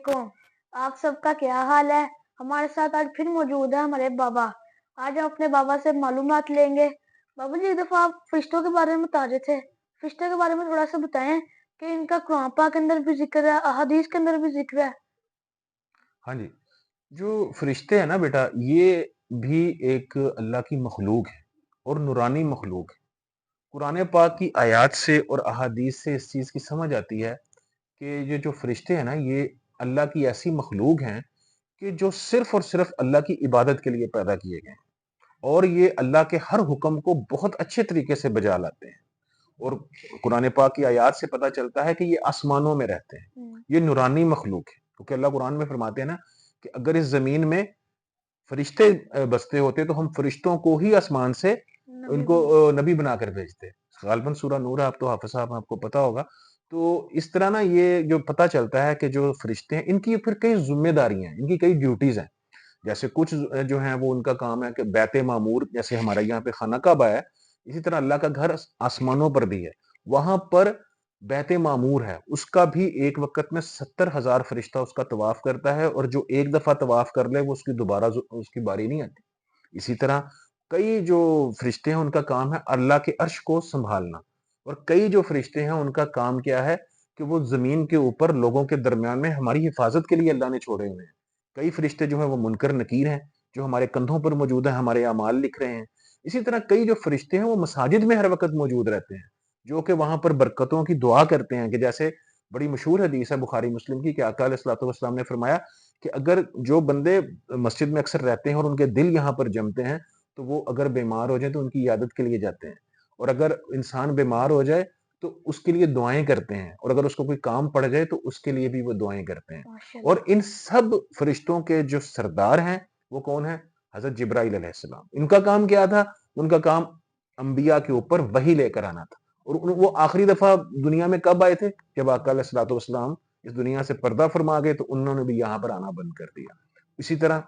वालेकुम। आप सबका क्या हाल है? हमारे साथ आज फिर मौजूद है हमारे बाबा। आज हम अपने बाबा से मालूमात लेंगे। बाबा जी, एक दफ़ा आप फ़रिश्तों के बारे में बता रहे थे। फ़रिश्तों के बारे में थोड़ा-सा बताएँ कि इनका कुरान पाक के अंदर भी ज़िक्र है, अहादीस के अंदर भी ज़िक्र है। हाँ जी, जो फरिश्ते हैं ना बेटा, ये भी एक अल्लाह की मखलूक है और नूरानी मखलूक है। कुरान पाक की आयत से और अहादीस से इस चीज़ की समझ आती है कि ये जो फरिश्ते हैं ना, ये अल्लाह की ऐसी मखलूक हैं कि जो सिर्फ़ और सिर्फ़ अल्लाह की इबादत के लिए पैदा किए गए हैं और ये अल्लाह के हर हुक्म को बहुत अच्छे तरीके से बजा लाते हैं। और कुरान पाक की आयत से पता चलता है कि ये आसमानों में रहते हैं। हुँ, ये नूरानी मखलूक है, क्योंकि अल्लाह कुरान में फरमाते हैं ना कि अगर इस ज़मीन में फरिश्ते बसते होते तो हम फरिश्तों को ही आसमान से नबी उनको बन नबी बनाकर भेजते। गालिबन सूरह नूर है, आप तो हाफ़िज़ साहब हैं, आपको पता होगा। तो इस तरह ना ये जो पता चलता है कि जो फरिश्ते हैं, इनकी फिर कई ज़िम्मेदारियाँ हैं, इनकी कई ड्यूटीज़ हैं। जैसे कुछ जो हैं वो उनका काम है कि बैत मामूर, जैसे हमारे यहाँ पे खाना काबा है, इसी तरह अल्लाह का घर आसमानों पर भी है। वहाँ पर बैत मामूर है, उसका भी एक वक़्त में 70,000 फरिश्ता उसका तवाफ़ करता है और जो एक दफ़ा तवाफ़ कर ले वो उसकी दोबारा उसकी बारी नहीं आती। इसी तरह कई जो फरिश्ते हैं उनका काम है अल्लाह के अर्श को सँभालना और कई जो फरिश्ते हैं उनका काम क्या है कि वो ज़मीन के ऊपर लोगों के दरमियान में हमारी हिफ़ाज़त के लिए अल्लाह ने छोड़े हुए हैं। कई फरिश्ते जो हैं वो मुनकर नकीर हैं, जो हमारे कंधों पर मौजूद हैं, हमारे अमाल लिख रहे हैं। इसी तरह कई जो फरिश्ते हैं वो मसाजिद में हर वक़्त मौजूद रहते हैं, जो कि वहाँ पर बरकतों की दुआ करते हैं कि जैसे बड़ी मशहूर हदीस है बुखारी मुस्लिम की कि आका अलैहिस्सलातु वस्सलाम ने फरमाया कि अगर जो बंदे मस्जिद में अक्सर रहते हैं और उनके दिल यहाँ पर जमते हैं, तो वो अगर बीमार हो जाएँ तो उनकी इयादत के लिए जाते हैं। और अगर इंसान बीमार हो जाए तो उसके लिए दुआएँ करते हैं और अगर उसको कोई काम पड़ जाए तो उसके लिए भी वो दुआएँ करते हैं। माशाअल्लाह। और इन सब फरिश्तों के जो सरदार हैं, वो कौन है? हज़रत जिब्राइल अलैहिस्सलाम। इनका काम क्या था? उनका काम अंबिया के ऊपर वही लेकर आना था। और वो आखिरी दफ़ा दुनिया में कब आए थे? जब आका अलैहिस्सलातु वस्सलाम इस दुनिया से पर्दा फरमा गए तो उन्होंने भी यहाँ पर आना बंद कर दिया। इसी तरह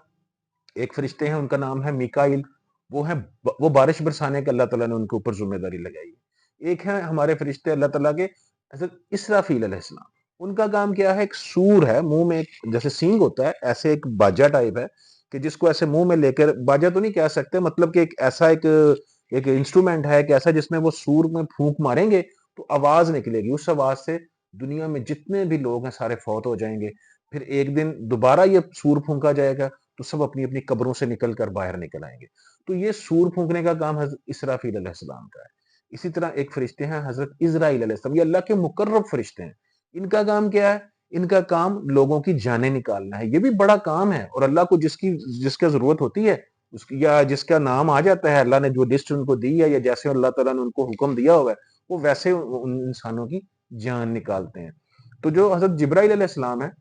एक फरिश्ते हैं, उनका नाम है मीकाईल। वो हैं वो बारिश बरसाने का अल्लाह ताला ने उनके ऊपर ज़िम्मेदारी लगाई है। एक है हमारे फरिश्ते अल्लाह ताला के हज़रत इसराफ़ील अलैहिस्सलाम। उनका काम क्या है? एक सूर है, मुँह में एक जैसे सींग होता है, ऐसे एक बाजा टाइप है कि जिसको ऐसे मुँह में लेकर बाजा तो नहीं कह सकते, मतलब कि एक ऐसा एक एक इंस्ट्रूमेंट है कि ऐसा जिसमें वो सूर में फूँक मारेंगे तो आवाज़ निकलेगी। उस आवाज़ से दुनिया में जितने भी लोग हैं सारे फौत हो जाएँगे। फिर एक दिन दोबारा ये सूर फूँका जाएगा तो सब अपनी-अपनी कब्रों से निकल कर बाहर निकल आएँगे। तो ये सूर फूँकने का काम हज़रत इसराफ़ील अलैहिस्सलाम का है। इसी तरह एक फरिश्ते हैं हज़रत इज़राइल अलैहिस्सलाम, ये अल्लाह के मुकर्रब फरिश्ते हैं। इनका काम क्या है? इनका काम लोगों की जानें निकालना है। ये भी बड़ा काम है और अल्लाह को जिसका ज़रूरत होती है, उसकी या जिसका नाम आ जाता है, अल्लाह ने जो लिस्ट उनको दी है या जैसे अल्लाह ताला ने उनको हुक्म दिया हुआ है, वो वैसे उन इंसानों की जान निकालते हैं। तो जो हज़रत जिब्राइल अलैहिस्सलाम है,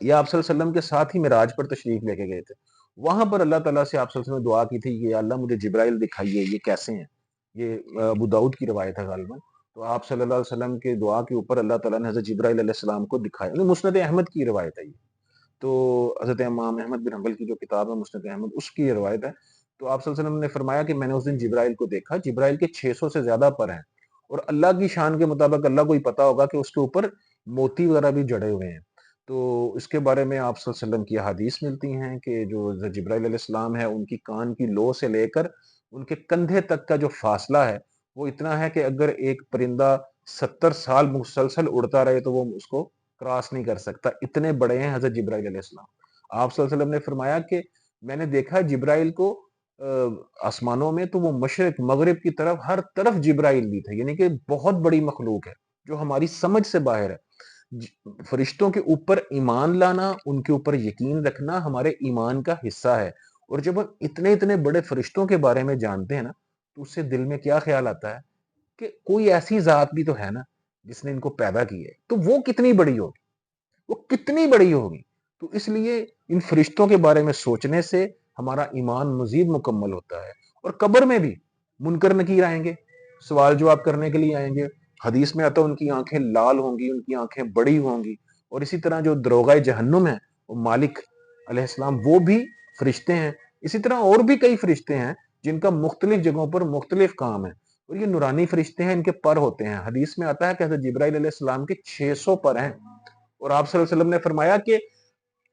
ये आप सल्लल्लाहु अलैहि वसल्लम के साथ ही मिराज पर तशरीफ लेके गए थे। वहाँ पर अल्लाह ताला से आप सल्लल्लाहु अलैहि वसल्लम ने दुआ की थी कि या अल्लाह मुझे जिब्राइल दिखाइए, ये कैसे हैं? ये अबू दाऊद की रिवायत है गालिबन। तो आप सल्लल्लाहु अलैहि वसल्लम के दुआ के ऊपर अल्लाह ताला ने हज़रत जिब्राइल अलैहिस्सलाम को दिखाया। नहीं, मुस्नद अहमद की रिवायत है ये। तो हज़रत इमाम अहमद बिन हंबल की जो किताब है मुस्नद अहमद, उसकी ये रिवायत है। तो आप सल्लल्लाहु अलैहि वसल्लम ने फरमाया कि मैंने उस दिन जिब्राइल को देखा, जिब्राइल के 600 से ज़्यादा पर हैं और अल्लाह की शान के मुताबिक अल्लाह को ही पता होगा कि उसके ऊपर मोती वगैरह भी जड़े हुए हैं। तो इसके बारे में आप सल्लल्लाहु अलैहि वसल्लम की अहादीस मिलती हैं कि जो हज़रत जिब्राइल अलैहिस्सलाम है, उनकी कान की लो से लेकर उनके कंधे तक का जो फासला है, वो इतना है कि अगर एक परिंदा 70 साल मुसलसल उड़ता रहे तो वो उसको क्रॉस नहीं कर सकता, इतने बड़े हैं हज़रत जिब्राइल अलैहिस्सलाम। आप सल्लल्लाहु अलैहि वसल्लम ने फरमाया कि मैंने देखा जिब्राइल को आसमानों में, तो वो मशरिक, मगरिब की तरफ हर तरफ जिब्राइल भी थे, यानी कि बहुत बड़ी मखलूक है, जो हमारी समझ से बाहर है। ज फरिश्तों के ऊपर ईमान लाना, उनके ऊपर यकीन रखना हमारे ईमान का हिस्सा है और जब हम इतने-इतने बड़े फरिश्तों के बारे में जानते हैं ना, तो उससे दिल में क्या ख़्याल आता है कि कोई ऐसी ज़ात भी तो है ना, जिसने इनको पैदा किया है, तो वो कितनी बड़ी होगी, वो कितनी बड़ी होगी। तो इसलिए इन फरिश्तों के बारे में सोचने से हमारा ईमान मज़ीद मुकम्मल होता है और कब्र में भी मुनकर नकीर आएँगे, सवाल-जवाब करने के लिए आएँगे। हदीस में आता है उनकी आँखें लाल होंगी, उनकी आँखें बड़ी होंगी और इसी तरह जो दरोगाए जहन्नुम है, वो मालिक अलैहिस्सलाम, वो भी फरिश्ते हैं। इसी तरह और भी कई फरिश्ते हैं, जिनका मुख्तलिफ जगहों पर मुख्तलिफ काम है और ये नूरानी फरिश्ते हैं, इनके पर होते हैं। हदीस में आता है कि हज़रत जिब्राइल अलैहिस्सलाम के 600 पर हैं और आप सल्लल्लाहु अलैहि वसल्लम ने फरमाया कि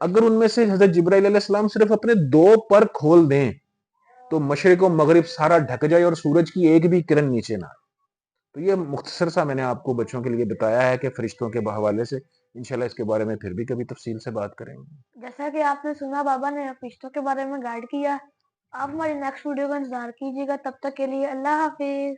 اگر ان میں سے حضرت جبرائیل علیہ السلام صرف اپنے 2 پر کھول دیں تو مشرق و مغرب سارا ڈھک جائے اور سورج کی ایک بھی کرن نیچے نہ آئے. تو یہ مختصر سا میں نے آپ کو بچوں کے لیے بتایا ہے کہ فرشتوں کے حوالے سے. انشاءاللہ اس کے بارے میں پھر بھی کبھی تفصیل سے بات کریں گے. جیسا کہ آپ نے سنا بابا نے فرشتوں کے بارے میں گائیڈ کیا. آپ ہماری نیکسٹ ویڈیو کا انتظار کیجیے گا. تب تک کے لیے اللہ حافظ.